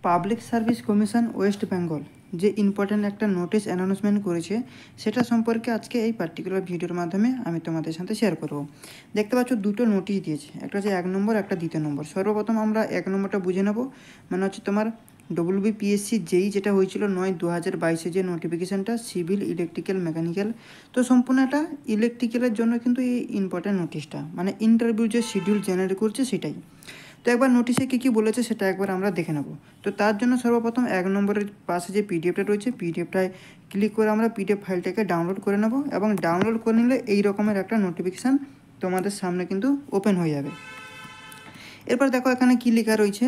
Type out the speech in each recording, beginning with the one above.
Public service commission West Bengal যে important একটা notice announcement করেছে সেটা সম্পর্কে আজকে এই পার্টিকুলার ভিডিওর মাধ্যমে আমি তোমাদের সাথে শেয়ার করব। দেখতে পাচ্ছ দুটো নোটিশ দিয়েছে, একটা হচ্ছে 1 নম্বর, একটা 2 নম্বর। সর্বপ্রথম আমরা 1 নম্বরটা বুঝে নেব, মানে হচ্ছে তোমার WBPSC যেই যেটা হয়েছিল 9/2022 যে নোটিফিকেশানটা সিভিল, ইলেকট্রিক্যাল, মেকানিক্যাল। তো সম্পূর্ণ একটা ইলেকট্রিক্যালের জন্য কিন্তু এই ইম্পর্ট্যান্ট নোটিশটা, মানে ইন্টারভিউ যে শিডিউল জেনারেট করছে সেটাই। তো একবার নোটিশে কী বলেছে সেটা একবার আমরা দেখে নেব। তো তার জন্য সর্বপ্রথম 1 নম্বরের পাশে যে পিডিএফটা রয়েছে, পিডিএফটায় ক্লিক করে আমরা পিডিএফ ফাইলটাকে ডাউনলোড করে নেব, এবং ডাউনলোড করে নিলে এই রকমের একটা নোটিফিকেশান তোমাদের সামনে কিন্তু ওপেন হয়ে যাবে। এরপর দেখো এখানে কী লেখা রয়েছে,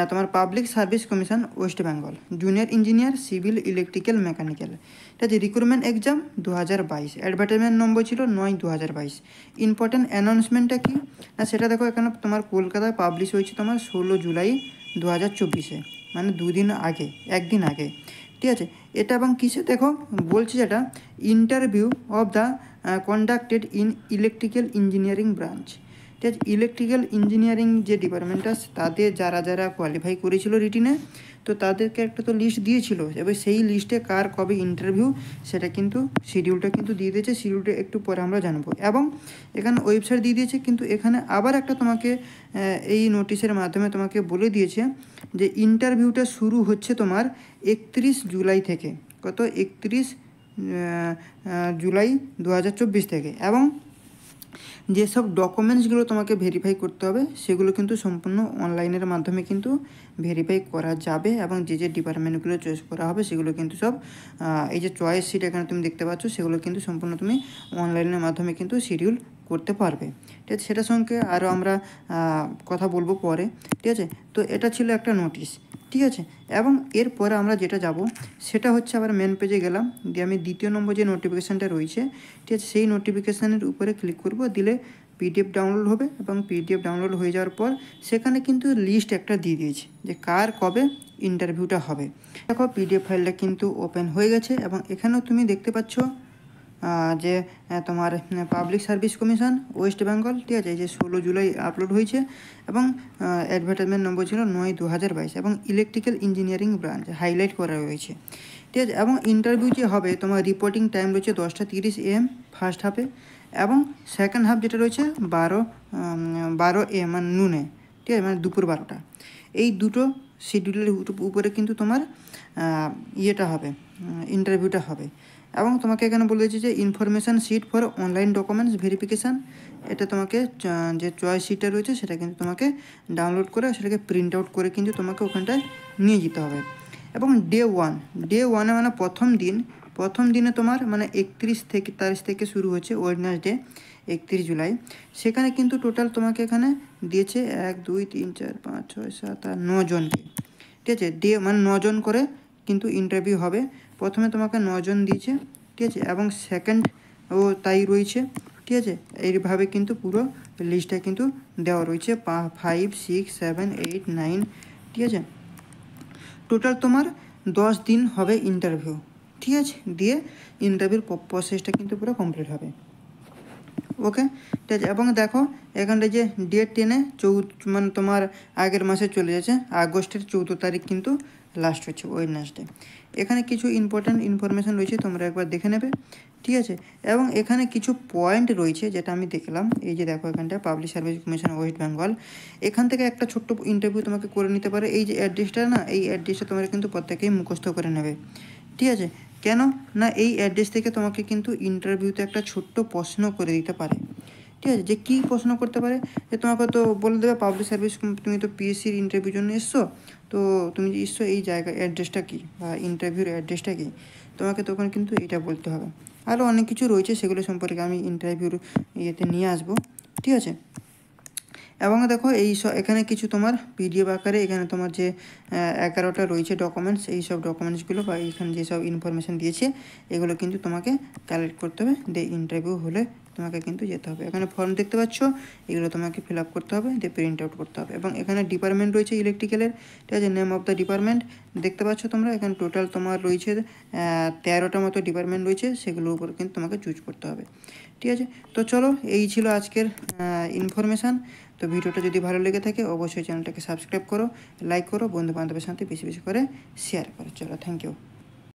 তোমার public service commission West Bengal junior engineer civil, electrical, mechanical. এটা যে রিক্রুটমেন্ট এক্সাম 2022, অ্যাডভার্টাইজমেন্ট নম্বর ছিল 9/2022। ইম্পর্ট্যান্ট অ্যানাউন্সমেন্টটা কি না সেটা দেখো এখানে তোমার কলকাতায় পাবলিশ হয়েছে তোমার 16 জুলাই 2024, মানে দুদিন আগে, একদিন আগে, ঠিক আছে। এটা এবং কিসে দেখো বলছে, যেটা interview of the conducted in electrical engineering branch. ঠিক আছে, ইলেকট্রিক্যাল ইঞ্জিনিয়ারিং যে ডিপার্টমেন্টটা, তাদের যারা যারা কোয়ালিফাই করেছিল রিটিনে, তো তাদেরকে একটা তো লিস্ট দিয়েছিল, এবার সেই লিস্টে কার কবে ইন্টারভিউ সেটা কিন্তু শিডিউলটা কিন্তু দিয়ে দিয়েছে। শিডিউলটা একটু পরে আমরা জানবো, এবং এখানে ওয়েবসাইট দিয়ে দিয়েছে। কিন্তু এখানে আবার একটা তোমাকে এই নোটিশের মাধ্যমে তোমাকে বলে দিয়েছে যে ইন্টারভিউটা শুরু হচ্ছে তোমার 31 জুলাই থেকে। কত? 31 জুলাই 2024 থেকে। এবং যেসব ডকুমেন্টসগুলো তোমাকে ভেরিফাই করতে হবে সেগুলো কিন্তু সম্পূর্ণ অনলাইনের মাধ্যমে কিন্তু ভেরিফাই করা যাবে, এবং যে যে ডিপার্টমেন্টগুলো চয়েস করা হবে সেগুলো কিন্তু সব এই যে চয়েস সিট এখানে তুমি দেখতে পাচ্ছ, সেগুলো কিন্তু সম্পূর্ণ তুমি অনলাইনের মাধ্যমে কিন্তু শিডিউল করতে পারবে। ঠিক আছে, সেটার সঙ্গে আরও আমরা কথা বলবো পরে। ঠিক আছে, তো এটা ছিল একটা নোটিশ, ঠিক আছে। এবং এরপরে আমরা যেটা যাব সেটা হচ্ছে আবার মেন পেজে গেলাম, দিয়ে আমি 2 নম্বর যে নোটিফিকেশানটা রয়েছে, ঠিক আছে, সেই নোটিফিকেশানের উপরে ক্লিক করব, দিলে পিডিএফ ডাউনলোড হবে। এবং পিডিএফ ডাউনলোড হয়ে যাওয়ার পর সেখানে কিন্তু লিস্ট একটা দিয়ে দিয়েছে যে কার কবে ইন্টারভিউটা হবে। দেখো পিডিএফ ফাইলটা কিন্তু ওপেন হয়ে গেছে, এবং এখানেও তুমি দেখতে পাচ্ছ যে তোমার public service commission West Bengal, ঠিক আছে, এই যে 16 জুলাই আপলোড হয়েছে, এবং অ্যাডভার্টাইজমেন্ট নম্বর ছিল 9/2022, এবং ইলেকট্রিক্যাল ইঞ্জিনিয়ারিং ব্রাঞ্চ হাইলাইট করা রয়েছে, ঠিক আছে। এবং ইন্টারভিউ যে হবে তোমার রিপোর্টিং টাইম রয়েছে 10:30 AM ফার্স্ট হাফে, এবং সেকেন্ড হাফ যেটা রয়েছে 12 AM মানে নুনে, ঠিক আছে, মানে দুপুর 12টা। এই দুটো শিডিউলের উপরে কিন্তু তোমার ইয়েটা হবে, ইন্টারভিউটা হবে। এবং তোমাকে এখানে বলে দিয়েছে যে information sheet for online documents verification. এটা তোমাকে যে চয়েস শিটটা রয়েছে সেটা কিন্তু তোমাকে ডাউনলোড করে সেটাকে প্রিন্ট আউট করে কিন্তু তোমাকে ওখানটায় নিয়ে যেতে হবে। এবং ডে ওয়ানে মানে প্রথম দিনে তোমার মানে 31 তারিখ থেকে শুরু হচ্ছে, ওয়েডনেসডে 31 জুলাই। সেখানে কিন্তু টোটাল তোমাকে এখানে দিয়েছে 1 2 3 4 5 6 7 8 9 জনকে, ঠিক আছে। মানে 9 জন করে কিন্তু ইন্টারভিউ হবে। প্রথমে তোমাকে 9 জন দিয়েছে, ঠিক আছে, এবং সেকেন্ড তাই রয়েছে, ঠিক আছে। এইভাবে কিন্তু পুরো লিস্টটা কিন্তু দেওয়া রয়েছে 5 6 7 8 9, ঠিক আছে। টোটাল তোমার 10 দিন হবে ইন্টারভিউ, ঠিক আছে। দিয়ে ইন্টারভিউর প্রসেসটা কিন্তু পুরো কমপ্লিট হবে, ওকে, ঠিক আছে। এবং দেখো এখানটা যে ডেট 10-এ মানে তোমার আগের মাসে চলে যাচ্ছে, আগস্টের 14 তারিখ কিন্তু লাস্ট হচ্ছে ওয়েডনেসডে। এখানে কিছু ইম্পর্ট্যান্ট ইনফরমেশান রয়েছে, তোমরা একবার দেখে নেবে, ঠিক আছে। এবং এখানে কিছু পয়েন্ট রয়েছে যেটা আমি দেখলাম, এই যে দেখো এখানটা public service commission West Bengal, এখান থেকে একটা ছোট্ট ইন্টারভিউ তোমাকে করে নিতে পারে। এই যে অ্যাড্রেসটা না, এই অ্যাড্রেসটা তোমরা কিন্তু প্রত্যেকেই মুখস্থ করে নেবে, ঠিক আছে। কেন না এই অ্যাড্রেস থেকে তোমাকে কিন্তু ইন্টারভিউতে একটা ছোট্ট প্রশ্ন করে দিতে পারে, ঠিক আছে। যে কী প্রশ্ন করতে পারে, যে তোমাকে তো বলে দেবে পাবলিক সার্ভিস, তুমি তো পিএসসির ইন্টারভিউর জন্য এসছো, তো তুমি যে এসছো এই জায়গায় অ্যাড্রেসটা কী বা ইন্টারভিউর অ্যাড্রেসটা কী, তোমাকে তখন কিন্তু এটা বলতে হবে। আরও অনেক কিছু রয়েছে, সেগুলো সম্পর্কে আমি ইন্টারভিউর ইয়েতে নিয়ে আসবো, ঠিক আছে। এবং দেখো এখানে কিছু তোমার পিডিএফ আকারে এখানে তোমার যে 11টা রয়েছে ডকুমেন্টস, এই সব ডকুমেন্টসগুলো বা এখানে যেসব ইনফরমেশান দিয়েছে এগুলো কিন্তু তোমাকে কালেক্ট করতে হবে, দিয়ে ইন্টারভিউ হলে তোমাকে কিন্তু যেতে হবে। এখানে ফর্ম দেখতে পাচ্ছ, এগুলো তোমাকে ফিল আপ করতে হবে, দিয়ে প্রিন্ট আউট করতে হবে। এবং এখানে ডিপার্টমেন্ট রয়েছে ইলেকট্রিক্যালের, ঠিক আছে, নেম অফ দ্য ডিপার্টমেন্ট দেখতে পাচ্ছ তোমরা। এখানে টোটাল তোমার রয়েছে 13টা মতো ডিপার্টমেন্ট রয়েছে, সেগুলোর উপর কিন্তু তোমাকে চুজ করতে হবে, ঠিক আছে। তো চলো, এই ছিল আজকের ইনফরমেশান। তো ভিডিওটা যদি ভালো লেগে থাকে অবশ্যই চ্যানেলটাকে সাবস্ক্রাইব করো, লাইক করো, বন্ধু বান্ধবের সাথে বেশি বেশি করে শেয়ার করো। চলো, থ্যাংক ইউ।